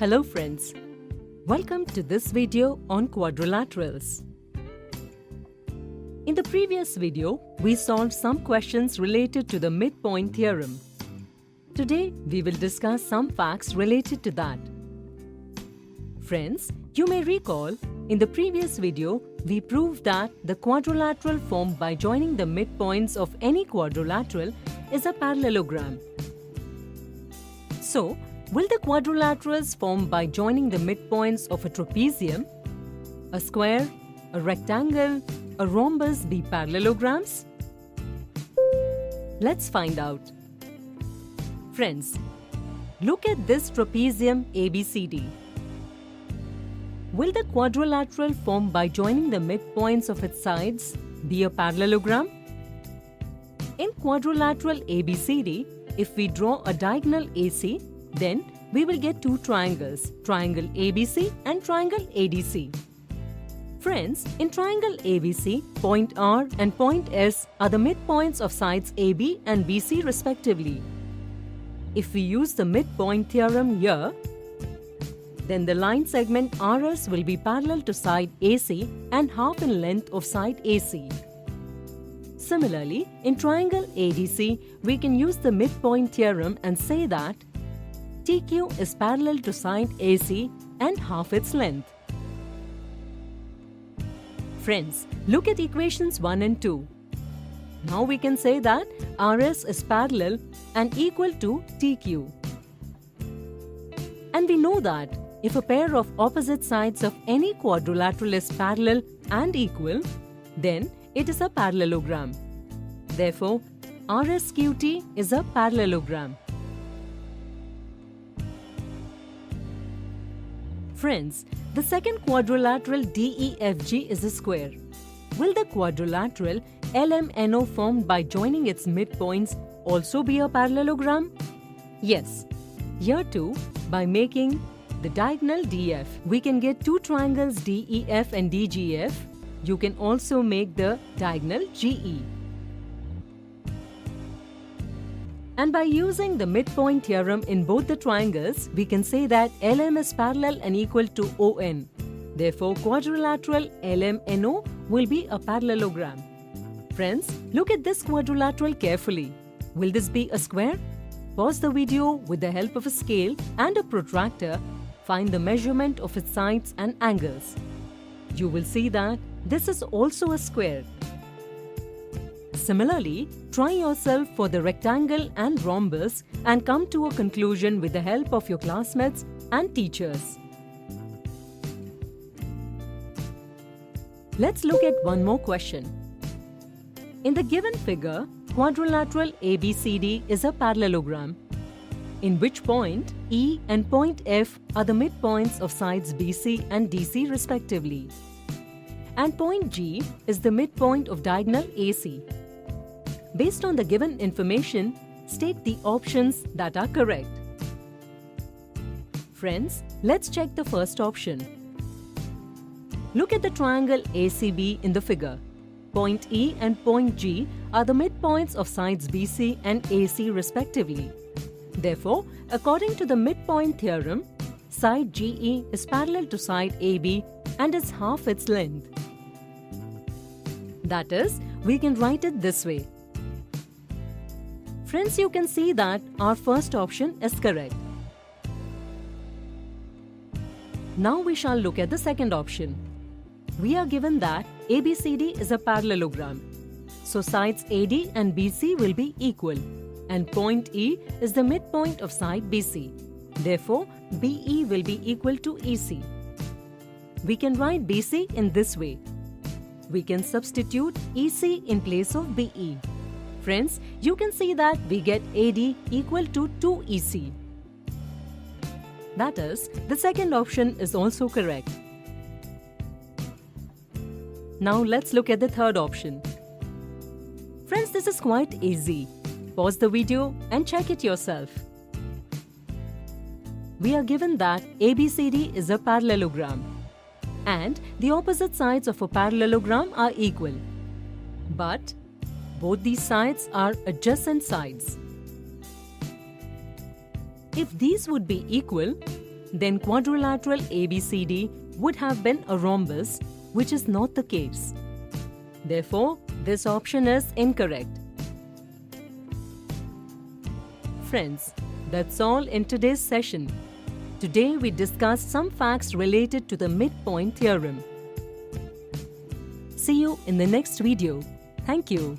Hello friends, welcome to this video on quadrilaterals. In the previous video, we solved some questions related to the midpoint theorem. Today, we will discuss some facts related to that. Friends, you may recall, in the previous video, we proved that the quadrilateral formed by joining the midpoints of any quadrilateral is a parallelogram. So, will the quadrilaterals formed by joining the midpoints of a trapezium, a square, a rectangle, a rhombus be parallelograms? Let's find out. Friends, look at this trapezium ABCD. Will the quadrilateral formed by joining the midpoints of its sides be a parallelogram? In quadrilateral ABCD, if we draw a diagonal AC, then we will get two triangles, triangle ABC and triangle ADC. Friends, in triangle ABC, point R and point S are the midpoints of sides AB and BC respectively. If we use the midpoint theorem here, then the line segment RS will be parallel to side AC and half in length of side AC. Similarly, in triangle ADC, we can use the midpoint theorem and say that TQ is parallel to side AC and half its length. Friends, look at equations 1 and 2. Now we can say that RS is parallel and equal to TQ. And we know that if a pair of opposite sides of any quadrilateral is parallel and equal, then it is a parallelogram. Therefore, RSQT is a parallelogram. Friends, the second quadrilateral DEFG is a square. Will the quadrilateral LMNO formed by joining its midpoints also be a parallelogram? Yes. Here too, by making the diagonal DF, we can get two triangles DEF and DGF. You can also make the diagonal GE. And by using the midpoint theorem in both the triangles, we can say that LM is parallel and equal to ON. Therefore, quadrilateral LMNO will be a parallelogram. Friends, look at this quadrilateral carefully. Will this be a square? Pause the video with the help of a scale and a protractor. Find the measurement of its sides and angles. You will see that this is also a square. Similarly, try yourself for the rectangle and rhombus and come to a conclusion with the help of your classmates and teachers. Let's look at one more question. In the given figure, quadrilateral ABCD is a parallelogram. In which point E and point F are the midpoints of sides BC and DC respectively. And point G is the midpoint of diagonal AC. Based on the given information, state the options that are correct. Friends, let's check the first option. Look at the triangle ACB in the figure. Point E and point G are the midpoints of sides BC and AC respectively. Therefore, according to the midpoint theorem, side GE is parallel to side AB and is half its length. That is, we can write it this way. Friends, you can see that our first option is correct. Now we shall look at the second option. We are given that ABCD is a parallelogram. So sides AD and BC will be equal. And point E is the midpoint of side BC. Therefore, BE will be equal to EC. We can write BC in this way. We can substitute EC in place of BE. Friends, you can see that we get AD equal to 2EC. That is, the second option is also correct. Now let's look at the third option. Friends, this is quite easy. Pause the video and check it yourself. We are given that ABCD is a parallelogram and the opposite sides of a parallelogram are equal. But both these sides are adjacent sides. If these would be equal, then quadrilateral ABCD would have been a rhombus, which is not the case. Therefore, this option is incorrect. Friends, that's all in today's session. Today we discussed some facts related to the midpoint theorem. See you in the next video. Thank you.